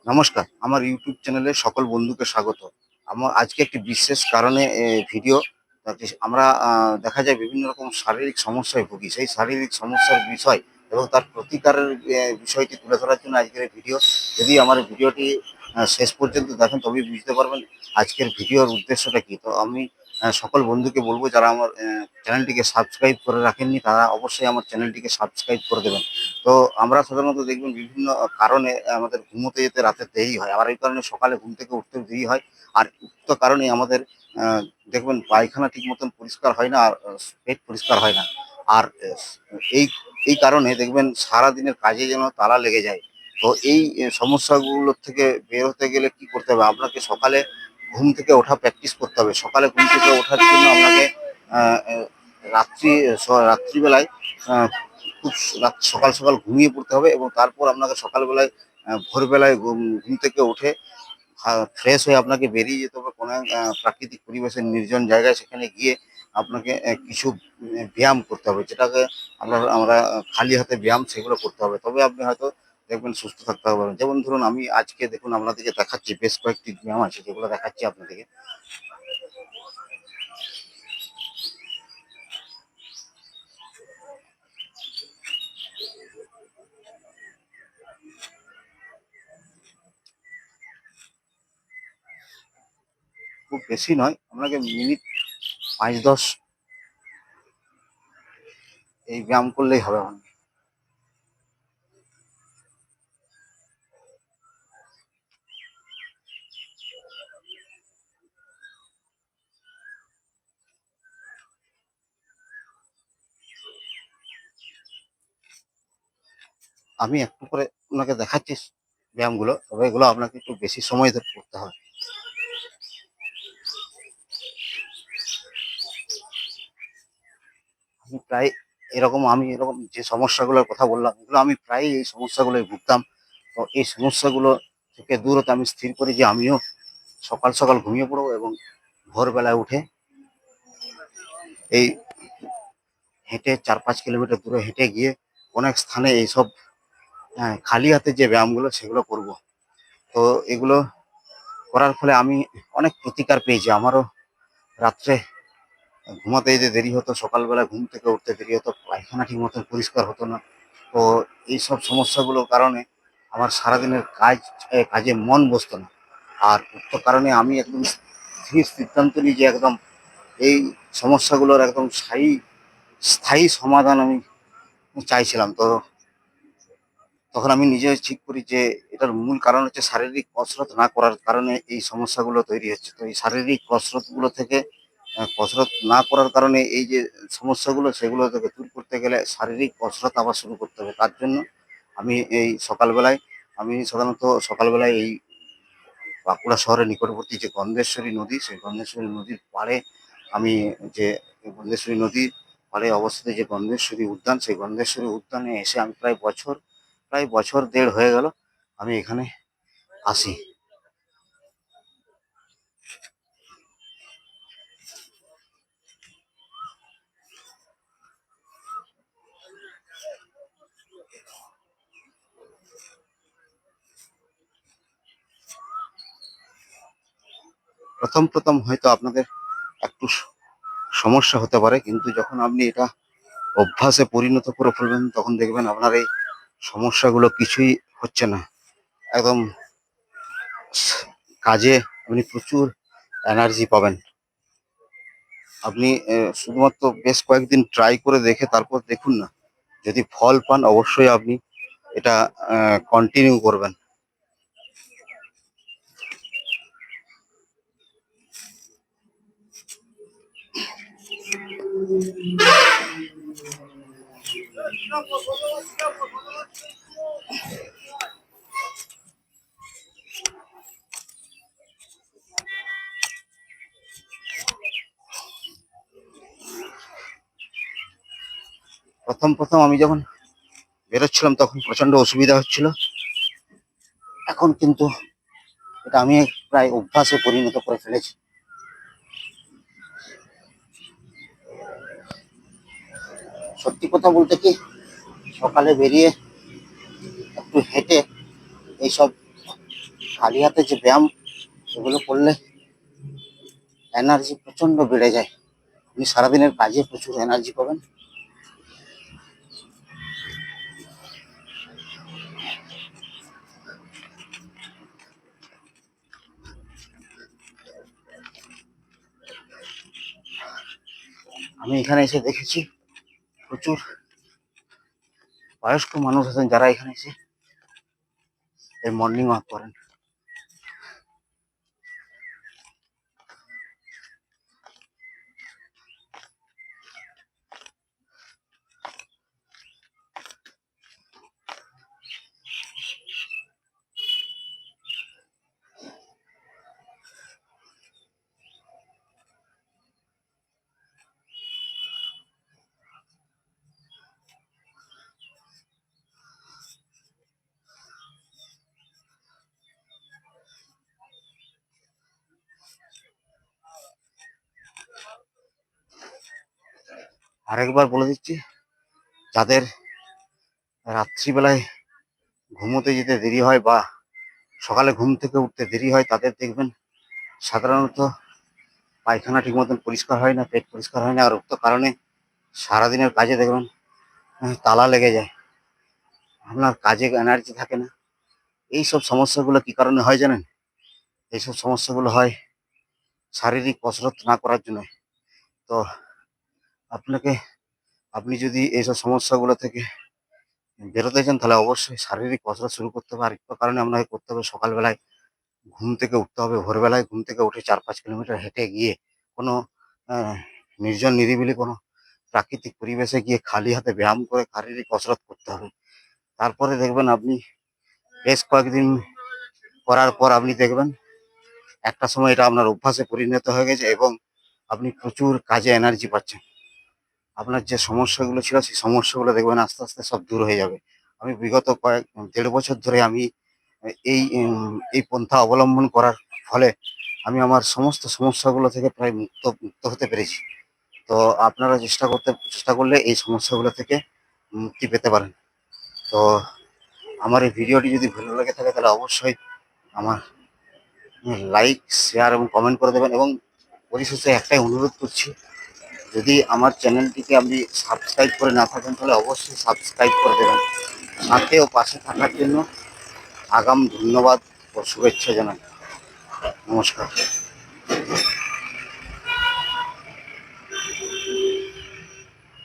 নমস্কার, আমার ইউটিউব চ্যানেলে সকল বন্ধুকে স্বাগত। আমার আজকে একটি বিশেষ কারণে ভিডিও। আমরা দেখা যায় বিভিন্ন রকম শারীরিক সমস্যায় ভুগি। সেই শারীরিক সমস্যার বিষয় এবং তার প্রতিকারের বিষয়টি তুলে ধরার জন্য আজকের এই ভিডিও। যদি আমার ভিডিওটি শেষ পর্যন্ত দেখেন তবেই বুঝতে পারবেন আজকের ভিডিওর উদ্দেশ্যটা কী। তো আমি সকল বন্ধুকে বলব, যারা আমার চ্যানেলটিকে সাবস্ক্রাইব করে রাখেননি তারা অবশ্যই আমার চ্যানেলটিকে সাবস্ক্রাইব করে দেবেন। তো আমরা সাধারণত দেখবেন বিভিন্ন কারণে আমাদের ঘুমোতে যেতে রাতে দেরি হয়। আবার এই কারণে সকালে ঘুম থেকে উঠতেও দেরি হয়। আর উক্ত কারণেই আমাদের আ দেখবেন পায়খানা ঠিক মতন পরিষ্কার হয় না, আর পেট পরিষ্কার হয় না। আর এই এই কারণে দেখবেন সারাদিনের কাজে যেন তালা লেগে যায়। তো এই সমস্যাগুলোর থেকে বের হতে গেলে কি করতে হবে? আপনাকে সকালে ঘুম থেকে ওঠা প্র্যাকটিস করতে হবে। সকালে ঘুম থেকে ওঠার জন্য আপনাকে আ এ রাত্রি রাত্রিবেলায় আ খুব সকাল, সকাল ঘুমিয়ে পড়তে হবে এবং তারপর আপনাকে সকালবেলায় ভোরবেলায় ঘুম থেকে উঠে ফ্রেশ হয়ে আপনাকে বেরিয়ে যেতে হবে কোনো প্রাকৃতিক পরিবেশের নির্জন জায়গায়। সেখানে গিয়ে আপনাকে কিছু ব্যায়াম করতে হবে। যেটাকে আমরা আমরা খালি হাতে ব্যায়াম সেগুলো করতে হবে। তবে আপনি হয়তো দেখবেন সুস্থ থাকতে পারবেন। যেমন ধরুন, আমি আজকে দেখুন আপনাদেরকে দেখাচ্ছি, বেশ কয়েকটি ব্যায়াম আছে যেগুলো দেখাচ্ছি আপনাদেরকে। খুব বেশি নয়, আপনাকে মিনিট ৫-১০ এই ব্যায়াম করলেই হবে আমার। আমি একটু করে আপনাকে দেখাচ্ছি ব্যায়ামগুলো। তবে এগুলো আপনাকে একটু বেশি সময় ধরে করতে হবে। আমি প্রায় আমি এরকম যে সমস্যাগুলোর কথা বললাম, এগুলো আমি প্রায়ই এই সমস্যাগুলোয় ভুগতাম। তো এই সমস্যাগুলো থেকে দূর হতে আমি স্থির করি যে আমিও সকাল, সকাল ঘুমিয়ে পড়বো এবং ভোরবেলায় উঠে এই হেঁটে ৪-৫ কিলোমিটার দূরে হেঁটে গিয়ে অনেক স্থানে এইসব খালি হাতে যে ব্যায়ামগুলো সেগুলো করব। তো এগুলো করার ফলে আমি অনেক প্রতিকার পেয়েছি। আমারও রাত্রে ঘুমাতে যেতে দেরি হতো, সকালবেলা ঘুম থেকে উঠতে দেরি হতো, পায়খানা ঠিক মতন পরিষ্কার হতো না। তো এইসব সমস্যাগুলোর কারণে আমার সারাদিনের কাজে মন বসতো না। আর উক্ত কারণে আমি একদম স্থির সিদ্ধান্ত নিই যে একদম এই সমস্যাগুলোর একদম স্থায়ী সমাধান আমি চাইছিলাম। তো তখন আমি নিজে ঠিক করি যে এটার মূল কারণ হচ্ছে শারীরিক কসরত না করার কারণে এই সমস্যাগুলো তৈরি হচ্ছে। তো এই শারীরিক কসরতগুলো থেকে কসরত না করার কারণে এই যে সমস্যাগুলো সেগুলো থেকে দূর করতে গেলে শারীরিক কসরত আবার শুরু করতে হবে। তার জন্য আমি এই সকালবেলায় আমি সাধারণত সকালবেলায় এই বাঁকুড়া শহরের নিকটবর্তী যে গন্ধেশ্বরী নদী, সেই গন্ধেশ্বরী নদীর পাড়ে আমি যে গন্ধেশ্বরী নদীর পাড়ে অবস্থিত যে গন্ধেশ্বরী উদ্যান, সেই গন্ধেশ্বরী উদ্যানে এসে আমি প্রায় বছর ১.৫ হয়ে গেল আমি এখানে আসি। ১ম হয়তো আপনাদের একটু সমস্যা হতে পারে, কিন্তু যখন আপনি এটা অভ্যাসে পরিণত করে ফেলবেন তখন দেখবেন আপনার এই সমস্যাগুলো কিছুই হচ্ছে না। একদম স কাজে আপনি প্রচুর এনার্জি পাবেন। আপনি শুধুমাত্র বেশ কয়েকদিন ট্রাই করে দেখে তারপর দেখুন না। যদি ফল পান অবশ্যই আপনি এটা কন্টিনিউ করবেন। ১ম আমি যখন বেরোচ্ছিলাম তখন প্রচন্ড অসুবিধা হচ্ছিল। এখন কিন্তু এটা আমি প্রায় অভ্যাসে পরিণত করে ফেলেছি। সত্যি কথা বলতে কি, সকালে বেরিয়ে একটু হেঁটে এইসব খালি হাতে যে ব্যায়াম, এগুলো করলে এনার্জি প্রচন্ড বেড়ে যায়। আপনি সারাদিনের কাজে প্রচুর এনার্জি পাবেন। আমি এখানে এসে দেখেছি প্রচুর বয়স্ক মানুষ আছেন যারা এখানে এসে এই মর্নিং ওয়াক করেন। আরেকবার বলে দিচ্ছি, যাদের রাত্রিবেলায় ঘুমোতে যেতে দেরি হয় বা সকালে ঘুম থেকে উঠতে দেরি হয়, তাদের দেখবেন সাধারণত পায়খানা ঠিক মতন পরিষ্কার হয় না, পেট পরিষ্কার হয় না, আর উক্ত কারণে সারাদিনের কাজে দেখবেন তালা লেগে যায়, আপনার কাজে এনার্জি থাকে না। এইসব সমস্যাগুলো কি কারণে হয় জানেন? এইসব সমস্যাগুলো হয় শারীরিক কসরত না করার জন্য। তো আপনাকে, আপনি যদি এইসব সমস্যাগুলো থেকে বেরোতে চান, তাহলে অবশ্যই শারীরিক কসরত শুরু করতে হবে। আরেকটা কারণে আপনাকে করতে হবে, সকালবেলায় ঘুম থেকে উঠতে হবে। ভোরবেলায় ঘুম থেকে উঠে 4-5 কিলোমিটার হেঁটে গিয়ে কোনো আহ, নির্জন নিরিবিলি কোনো প্রাকৃতিক পরিবেশে গিয়ে খালি হাতে ব্যায়াম করে শারীরিক কসরত করতে হবে। তারপরে দেখবেন আপনি বেশ কয়েকদিন করার পর আপনি দেখবেন একটা সময় এটা আপনার অভ্যাসে পরিণত হয়ে গেছে এবং আপনি প্রচুর কাজে এনার্জি পাচ্ছেন। আপনার যে সমস্যাগুলো ছিল সেই সমস্যাগুলো দেখবেন আস্তে আস্তে সব দূর হয়ে যাবে। আমি বিগত 1.5 বছর ধরে আমি এই পন্থা অবলম্বন করার ফলে আমি আমার সমস্ত সমস্যাগুলো থেকে প্রায় মুক্ত হতে পেরেছি। তো আপনারা চেষ্টা করলে এই সমস্যাগুলো থেকে মুক্তি পেতে পারেন। তো আমার এই ভিডিওটি যদি ভালো লেগে থাকে, তাহলে অবশ্যই আমার লাইক, শেয়ার এবং কমেন্ট করে দেবেন। এবং পরিশেষে একটাই অনুরোধ করছি, যদি আমার চ্যানেলটিকে আপনি সাবস্ক্রাইব করে না থাকেন, তাহলে অবশ্যই সাবস্ক্রাইব করে দেবেন। সাথে ও পাশে থাকার জন্য আগাম ধন্যবাদ ও শুভেচ্ছা জানাই। নমস্কার।